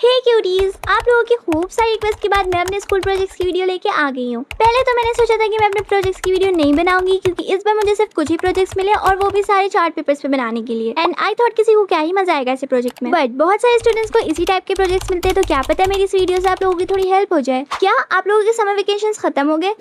हे cuties, आप लोगों की खूब सारी रिक्वेस्ट के बाद मैं अपने स्कूल प्रोजेक्ट्स की वीडियो लेके आ गई हूँ। पहले तो मैंने सोचा था कि मैं अपने प्रोजेक्ट्स की वीडियो नहीं बनाऊंगी क्योंकि इस बार मुझे सिर्फ कुछ ही प्रोजेक्ट्स मिले और वो भी सारे चार्ट पेपर्स पे बनाने के लिए। एंड आई थॉट किसी को क्या ही मजा आएगा ऐसे प्रोजेक्ट में, बट बहुत सारे स्टूडेंट्स को इसी टाइप के प्रोजेक्ट्स मिलते हैं, तो क्या पता मेरी इस वीडियो से आप लोगों की थोड़ी हेल्प हो जाए। क्या आप लोगों के समर वेकेशन खत्म हो गए?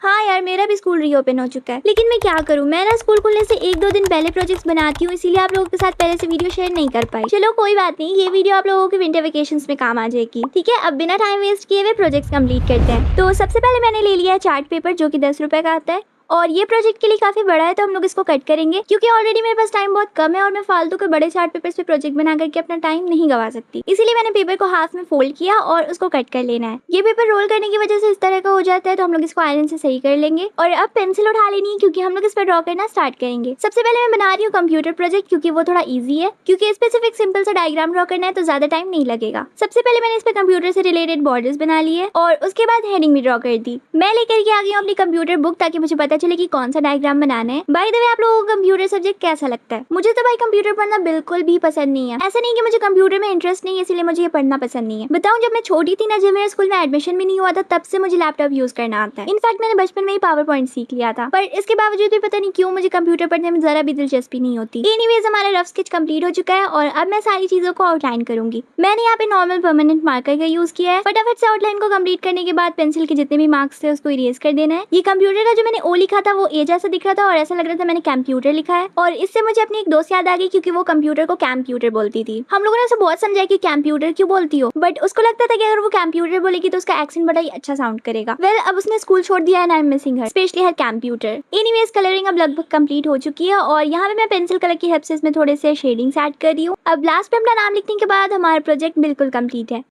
हाँ यार, मेरा भी स्कूल रीओपन हो चुका है, लेकिन मैं क्या करूँ, मैं ना स्कूल खुलने से 1-2 दिन पहले प्रोजेक्ट्स बनाती हूँ, इसीलिए आप लोगों के साथ पहले से वीडियो शेयर नहीं कर पाई। चलो कोई बात नहीं, ये वीडियो आप लोगों के विंटर वेकेशंस में काम आ जाएगी। ठीक है, अब बिना टाइम वेस्ट किए हुए प्रोजेक्ट्स कंप्लीट करते हैं। तो सबसे पहले मैंने ले लिया है चार्ट पेपर, जो कि 10 रुपए का आता है, और ये प्रोजेक्ट के लिए काफी बड़ा है तो हम लोग इसको कट करेंगे क्योंकि ऑलरेडी मेरे पास टाइम बहुत कम है और मैं फालतू के बड़े चार्ट पेपर्स पे प्रोजेक्ट बना करके अपना टाइम नहीं गवा सकती। इसीलिए मैंने पेपर को हाफ में फोल्ड किया और उसको कट कर लेना है। ये पेपर रोल करने की वजह से इस तरह का हो जाता है, तो हम लोग इसको आयरन से सही कर लेंगे। और अब पेंसिल उठा लेनी है क्योंकि हम लोग इस पर ड्रॉ करना स्टार्ट करेंगे। सबसे पहले मैं बना रही हूँ कंप्यूटर प्रोजेक्ट क्योंकि वो थोड़ा ईजी है, क्योंकि स्पेसिफिक सिंपल सा डायग्राम ड्रॉ करना है तो ज्यादा टाइम नहीं लगेगा। सबसे पहले मैंने इस पे कंप्यूटर से रिलेटेड बॉर्डर्स बना लिए और उसके बाद हेडिंग भी ड्रॉ कर दी। मैं लेकर के आ गई हूँ अपनी कंप्यूटर बुक ताकि मुझे पता चले कि कौन सा डायग्राम बनाना है। बाय द वे, आप लोगों को कंप्यूटर सब्जेक्ट कैसा लगता है? मुझे तो भाई कंप्यूटर पढ़ना बिल्कुल भी पसंद नहीं है। ऐसा नहीं कि मुझे कंप्यूटर में इंटरेस्ट नहीं है इसलिए मुझे ये पढ़ना पसंद नहीं है। बताऊं, जब मैं छोटी थी ना, जब मेरे स्कूल में एडमिशन भी नहीं हुआ था, तब से मुझे लैपटॉप यूज करना आता है। इनफैक्ट मैंने बचपन में ही पावर पॉइंट सीख लिया था, पर इसके बावजूद भी पता नहीं क्यों मुझे कंप्यूटर पढ़ने में जरा भी दिलचस्पी नहीं होती। एनीवेज, हमारा रफ स्केच कंप्लीट हो चुका है और अब मैं सारी चीजों को आउटलाइन करूंगी। मैंने यहाँ पे नॉर्मल परमानेंट मार्कर का यूज किया है। फटाफट से आउटलाइन को कंप्लीट करने के बाद पेंसिल के जितने भी मार्क्स थे उसको इरेज कर देना है। ये कंप्यूटर का जो मैंने ओ लिखा था वो ए जैसा दिख रहा था और ऐसा लग रहा था मैंने कंप्यूटर लिखा है, और इससे मुझे अपनी एक दोस्त याद आ गई क्योंकि वो कंप्यूटर को कंप्यूटर बोलती थी। हम लोगों ने उसे बहुत समझाया कि कंप्यूटर क्यों बोलती हो, बट उसको लगता था कि अगर वो कंप्यूटर बोलेगी तो उसका एक्सेंट बड़ा ही अच्छा साउंड करेगा। वेल, अब उसने स्कूल छोड़ दिया है, I am missing her, specially her computer. Anyways, colouring अब लगभग कंप्लीट हो चुकी है और यहाँ पे मैं पेंसिल कलर की हेल्प से इसमें थोड़े से शेडिंग्स ऐड कर रही हूँ। अब लास्ट पे अपना नाम लिखने के बाद हमारा प्रोजेक्ट बिल्कुल कंप्लीट है।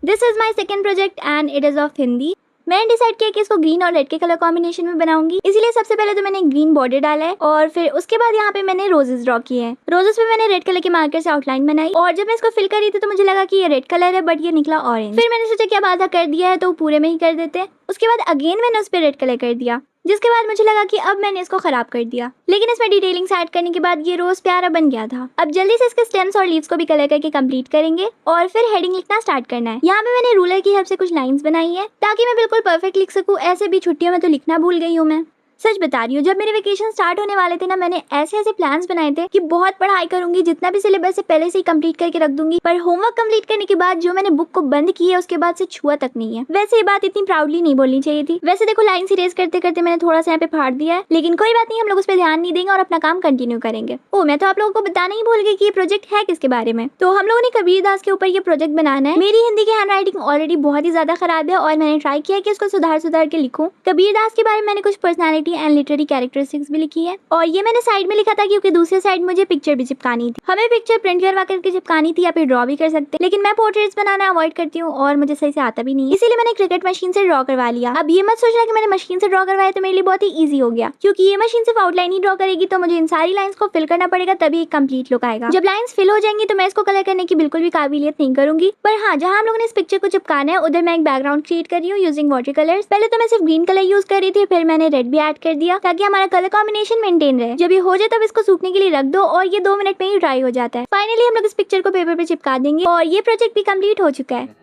This is my second project and it is of Hindi. मैंने डिसाइड किया कि इसको ग्रीन और रेड के कलर कॉम्बिनेशन में बनाऊंगी, इसीलिए सबसे पहले तो मैंने ग्रीन बॉर्डर डाला है और फिर उसके बाद यहाँ पे मैंने रोजेस ड्रॉ किए हैं। रोजेस पे मैंने रेड कलर के मार्कर से आउटलाइन बनाई और जब मैं इसको फिल कर रही थी तो मुझे लगा कि ये रेड कलर है, बट ये निकला ऑरेंज। फिर मैंने सोचा कि अब आधा कर दिया है तो पूरे में ही कर देते हैं। उसके बाद अगेन मैंने उस पर रेड कलर कर दिया, जिसके बाद मुझे लगा कि अब मैंने इसको खराब कर दिया, लेकिन इसमें डिटेलिंग्स ऐड करने के बाद ये रोज प्यारा बन गया था। अब जल्दी से इसके स्टेम्स और लीव्स को भी कलर करके कंप्लीट करेंगे और फिर हेडिंग लिखना स्टार्ट करना है। यहाँ पे मैंने रूलर की हेल्प से कुछ लाइंस बनाई है ताकि मैं बिल्कुल परफेक्ट लिख सकूँ। ऐसे भी छुट्टियों में तो लिखना भूल गई हूँ मैं, सच बता रही हूँ। जब मेरे वेकेशन स्टार्ट होने वाले थे ना, मैंने ऐसे ऐसे प्लान्स बनाए थे कि बहुत पढ़ाई करूंगी, जितना भी सिलेबस है पहले से ही कंप्लीट करके रख दूंगी, पर होमवर्क कंप्लीट करने के बाद जो मैंने बुक को बंद की है उसके बाद से छुआ तक नहीं है। वैसे ये बात इतनी प्राउडली नहीं बोलनी चाहिए थी। वैसे देखो, लाइन इरेज करते करते मैंने थोड़ा सा यहाँ पे फाड़ दिया है, लेकिन कोई बात नहीं, हम लोग उस पर ध्यान नहीं देंगे और अपना काम कंटिन्यू करेंगे। ओ, मैं तो आप लोगों को बताना ही भूल गई कि ये प्रोजेक्ट है किसके बारे में। तो हम लोगों ने कबीर दास के ऊपर ये प्रोजेक्ट बनाना है। मेरी हिंदी की हैंड राइटिंग ऑलरेडी बहुत ही ज्यादा खराब है और मैंने ट्राई किया कि उसको सुधार के लिखूं। कबीर दास के बारे में मैंने कुछ पर्सनैलिटी एंड लिटरेरी कैरेक्टरिस्टिक्स भी लिखी है और ये मैंने साइड में लिखा था क्योंकि दूसरे साइड मुझे पिक्चर भी चिपकानी थी। हमें पिक्चर प्रिंट करवा करके चिपकानी थी या फिर ड्रॉ भी कर सकते, लेकिन मैं पोर्ट्रेट्स बनाना अवॉइड करती हूँ और मुझे सही से आता भी नहीं, इसीलिए मैंने क्रिकेट मशीन से ड्रॉ करवा लिया। अब ये मत सोचना कि मैंने मशीन से ड्रॉ करवाया तो मेरे लिए बहुत ही ईजी हो गया, क्योंकि ये मशीन सिर्फ आउटलाइन ही ड्रॉ करेगी तो मुझे इन सारी लाइंस को फिल करना पड़ेगा, तभी एक कंप्लीट लुक आएगा। जब लाइंस फिल हो जाएंगी तो मैं इसको कलर करने की बिल्कुल भी काबिलियत नहीं करूंगी, पर हाँ, जहाँ हम लोगों ने इस पिक्चर को चिपकाना है उधर मैं एक बैकग्राउंड क्रिएट कर रही हूँ यूजिंग वाटर कलर्स। पहले तो मैं सिर्फ ग्रीन कलर यूज कर रही थी, फिर मैंने रेड भी ऐड कर दिया ताकि हमारा कलर कॉम्बिनेशन मेंटेन रहे। जब ये हो जाए तब इसको सूखने के लिए रख दो और ये 2 मिनट में ही ड्राई हो जाता है। फाइनली हम लोग इस पिक्चर को पेपर पे चिपका देंगे और ये प्रोजेक्ट भी कंप्लीट हो चुका है।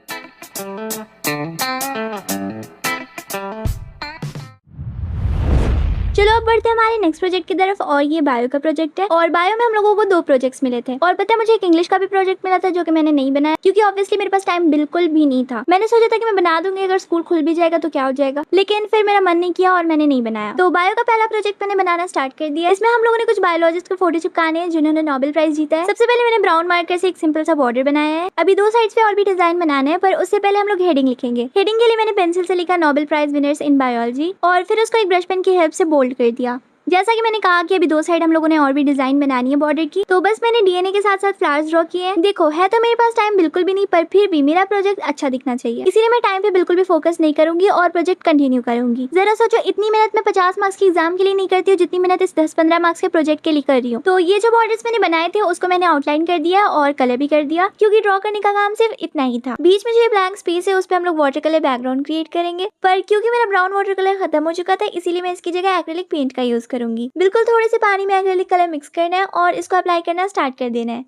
चलो अब बढ़ते हैं हमारे नेक्स्ट प्रोजेक्ट की तरफ और ये बायो का प्रोजेक्ट है। और बायो में हम लोगों को 2 प्रोजेक्ट्स मिले थे और पता है मुझे एक इंग्लिश का भी प्रोजेक्ट मिला था जो कि मैंने नहीं बनाया क्योंकि ऑब्वियसली मेरे पास टाइम बिल्कुल भी नहीं था। मैंने सोचा था कि मैं बना दूंगी, अगर स्कूल खुल भी जाएगा तो क्या हो जाएगा, लेकिन फिर मेरा मन नहीं किया और मैंने नहीं बनाया। तो बायो का पहला प्रोजेक्ट मैंने बनाना स्टार्ट कर दिया। इसमें हम लोगों ने कुछ बायोलॉजिस्ट के फोटो चिपकाने हैं जिन्होंने नोबेल प्राइज जीता है। सबसे पहले मैंने ब्राउन मार्कर से एक सिंपल सा बॉर्डर बनाया है। अभी 2 साइड्स पे और भी डिजाइन बनाने हैं, पर उससे पहले हम लोग हेडिंग लिखेंगे। हेडिंग के लिए मैंने पेंसिल से लिखा Nobel prize winners in biology और फिर उसको एक ब्रश पेन की हेल्प से बोल्ड कर दिया। जैसा कि मैंने कहा कि अभी 2 साइड हम लोगों ने और भी डिजाइन बनानी है बॉर्डर की, तो बस मैंने डीएनए के साथ साथ फ्लावर्स ड्रॉ किए हैं। देखो है तो मेरे पास टाइम बिल्कुल भी नहीं, पर फिर भी मेरा प्रोजेक्ट अच्छा दिखना चाहिए, इसीलिए मैं टाइम पे बिल्कुल भी फोकस नहीं करूंगी और प्रोजेक्ट कंटिन्यू करूंगी। जरा सोचो, इतनी मेहनत मैं 50 मार्क्स के एग्जाम के लिए नहीं करती हूँ जितनी मेहनत इस 10-15 मार्क्स के प्रोजेक्ट के लिए कर रही हूँ। तो ये जो बॉर्डर्स मैंने बनाए थे उसको मैंने आउटलाइन कर दिया और कलर भी कर दिया, क्योंकि ड्रॉ करने का काम सिर्फ इतना ही था। बीच में जो ब्लैंक स्पेस है उस पर हम लोग वाटर कलर बैकग्राउंड क्रिएट करेंगे, पर क्योंकि मेरा ब्राउन वाटर कलर खत्म हो चुका था इसीलिए मैं इसकी जगह एक्रेलिक पेंट का यूज करूंगी। बिल्कुल थोड़े से पानी में एक्रेलिक कलर मिक्स करना है और इसको अप्लाई करना स्टार्ट कर देना है।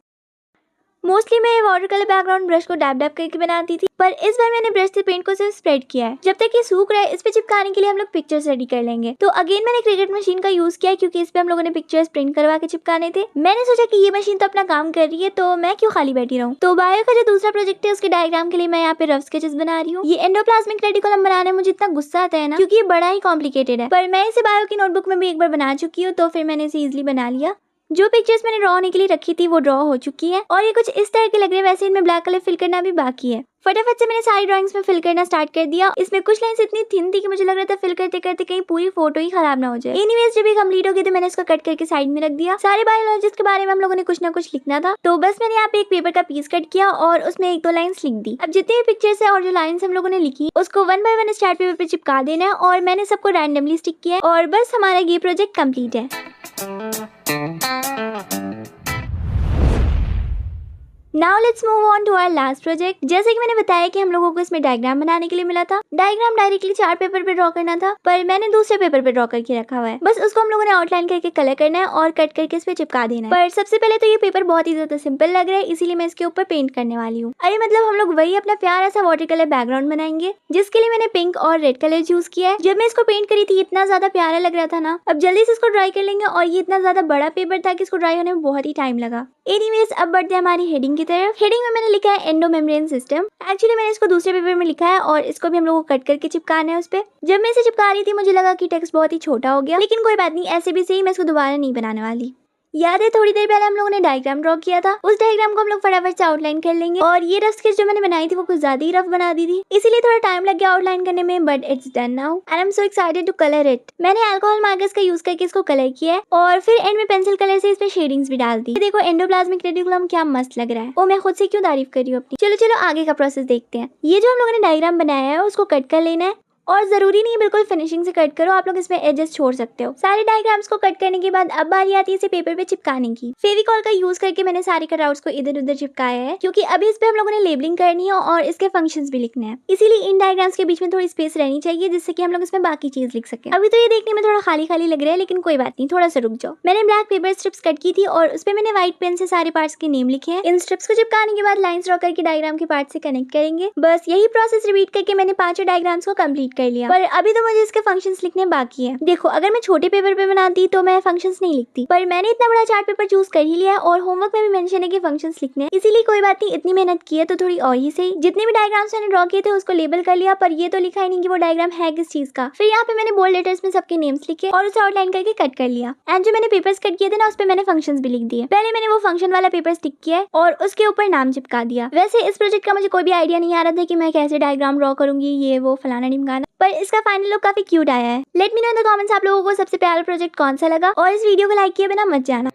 मोस्टली मैं वाटर कलर बैकग्राउंड ब्रश को डैब डैब करके बनाती थी, पर इस बार मैंने ब्रश से पेंट को सिर्फ स्प्रेड किया है। जब तक ये सूख रहा है इस पे चिपकाने के लिए हम लोग पिक्चर्स रेडी कर लेंगे। तो अगेन मैंने क्रिकेट मशीन का यूज किया, क्योंकि इस पे हम लोगों ने पिक्चर्स प्रिंट करवा के चिपकाने थे। मैंने सोचा कि ये मशीन तो अपना काम कर रही है तो मैं क्यों खाली बैठी रहूं। तो बायो का जो दूसरा प्रोजेक्ट है उसके डायग्राम के लिए मैं यहाँ पे रफ स्केचेस बना रही हूँ। ये एंडोप्लाज्मिक रेटिकुलम बनाने में मुझे इतना गुस्सा आता है ना, क्योंकि ये बड़ा ही कॉम्प्लिकेटेड है, पर मैं इसे बायो की नोटबुक में भी एक बार बना चुकी हूँ, तो फिर मैंने इसे इजिली बना लिया। जो पिक्चर्स मैंने ड्रॉ होने के लिए रखी थी वो ड्रॉ हो चुकी है और ये कुछ इस तरह के लग रहे हैं। वैसे इनमें ब्लैक कलर फिल करना भी बाकी है। फटाफट से मैंने सारी ड्राइंग्स में फिल करना स्टार्ट कर दिया। इसमें कुछ लाइंस इतनी थिन थी कि मुझे लग रहा था फिल करते करते कहीं पूरी फोटो ही खराब ना हो जाए। एनीवेज जब ये कंप्लीट हो गई तो मैंने इसको कट करके साइड में रख दिया। सारे बायोलॉजिस्ट के बारे में हम लोगों ने कुछ ना कुछ लिखना था, तो बस मैंने यहाँ पे एक पेपर का पीस कट किया और उसमें 1-2 लाइन्स लिख दी। अब जितने भी पिक्चर्स है और जो लाइन्स हम लोगों ने लिखी उसको 1 बाय 1 चार्ट पेपर पे चिपका देना है और मैंने सबको रैंडमली स्टिक किया है और बस हमारा ये प्रोजेक्ट कंप्लीट है। Now let's move on to our last project. जैसे कि मैंने बताया कि हम लोगों को इसमें डायग्राम बनाने के लिए मिला था। डायग्राम डायरेक्टली चार्ट पेपर पे ड्रॉ करना था, पर मैंने दूसरे पेपर पे ड्रॉ करके रखा हुआ है। बस उसको हम लोगों ने आउटलाइन करके कलर करना है और कट करके इस पे चिपका देना है। पर सबसे पहले तो ये पेपर बहुत ही ज्यादा सिंपल लग रहा है, इसीलिए मैं इसके ऊपर पेंट करने वाली हूँ। अरे मतलब हम लोग वही अपना प्यारा सा वाटर कलर बैकग्राउंड बनाएंगे, जिसके लिए मैंने पिंक और रेड कलर यूज किया है। जब मैं इसको पेंट करी थी इतना ज्यादा प्यारा लग रहा था ना। अब जल्दी से इसको ड्राई कर लेंगे और ये इतना ज्यादा बड़ा पेपर था कि इसको ड्राई होने में बहुत ही टाइम लगा। एनीवेज अब बढ़ते हैं हमारी हेडिंग की तरफ। हेडिंग में मैंने लिखा है एंडोमेम्ब्रेन सिस्टम। एक्चुअली मैंने इसको दूसरे पेपर में लिखा है और इसको भी हम लोगों को कट करके चिपकाना है उस पे। जब मैं इसे चिपका रही थी मुझे लगा कि टेक्स्ट बहुत ही छोटा हो गया, लेकिन कोई बात नहीं, ऐसे भी सही, मैं इसको दोबारा नहीं बनाने वाली। याद है थोड़ी देर पहले हम लोगों ने डायग्राम ड्रॉ किया था, उस डायग्राम को हम लोग फटाफट से आउटलाइन कर लेंगे। और ये रफ स्केच जो मैंने बनाई थी वो कुछ ज्यादा ही रफ बना दी थी, इसीलिए थोड़ा टाइम लग गया आउटलाइन करने में, but it's done now and I am so excited to colour it. मैंने अल्कोहल मार्कर्स का यूज करके इसको कलर किया है और फिर एंड में पेंसिल कलर से इस पे शेडिंग्स भी डाल दी। देखो एंडोप्लाज्मिक रेटिकुलम क्या मस्त लग रहा है। ओ मैं खुद से क्यों तारीफ कर रही हूँ अपनी। चलो चलो आगे का प्रोसेस देखते हैं। ये जो हम लोगों ने डायग्राम बनाया है उसको कट कर लेना है और जरूरी नहीं बिल्कुल फिनिशिंग से कट करो, आप लोग इसमें एजेस छोड़ सकते हो। सारे डायग्राम्स को कट करने के बाद अब बारी आती है इसे पेपर पे चिपकाने की। फेविकॉल का यूज करके मैंने सारे कटआउट्स को इधर उधर चिपकाया है, क्योंकि अभी इस पे हम लोगों ने लेबलिंग करनी है और इसके फंक्शंस भी लिखने हैं। इसीलिए इन डायग्राम्स के बीच में थोड़ी स्पेस रहनी चाहिए जिससे कि हम लोग इसमें बाकी चीज लिख सके। अभी तो ये देखने में थोड़ा खाली खाली लग रहा है, लेकिन कोई बात नहीं, थोड़ा सा रुक जाओ। मैंने ब्लैक पेपर स्ट्रिप्स कट की थी और उस पे मैंने व्हाइट पेन से सारे पार्ट्स के नेम लिखे हैं। इन स्ट्रिप्स को चिपकाने के बाद लाइंस ड्रॉ करके डायग्राम के पार्ट से कनेक्ट करेंगे। बस यही प्रोसेस रिपीट करके मैंने 5 डायग्राम्स को कंप्लीट कर लिया, पर अभी तो मुझे इसके फंक्शंस लिखने बाकी है। देखो अगर मैं छोटे पेपर पे बनाती तो मैं फंक्शंस नहीं लिखती, पर मैंने इतना बड़ा चार्ट पेपर चूज कर ही लिया है और होमवर्क में भी मेंशन है कि फंक्शंस लिखने हैं, इसीलिए कोई बात नहीं, इतनी मेहनत की है तो थोड़ी और ही सही। जितने भी डायग्राम्स मैंने ड्रॉ किए थे उसको लेबल कर लिया, पर ये तो लिखा ही नहीं कि वो डायग्राम है किस चीज का। फिर यहाँ पे मैंने बोल्ड लेटर्स में सबके नेम्स लिखे और उसे आउटलाइन करके कट कर लिया। एंड जो मैंने पेपर्स कट किए थे ना उस पे मैंने फंक्शंस भी लिख दिए। पहले मैंने वो फंक्शन वाला पेपर स्टिक किया है और उसके ऊपर नाम चिपका दिया। वैसे इस प्रोजेक्ट का मुझे कोई भी आइडिया नहीं आ रहा था कि मैं कैसे डायग्राम ड्रॉ करूंगी, ये वो फलाना ढिमकाना, पर इसका फाइनल लुक काफी क्यूट आया है। Let me know in the comments आप लोगों को सबसे प्यारा प्रोजेक्ट कौन सा लगा और इस वीडियो को लाइक किए बिना मत जाना।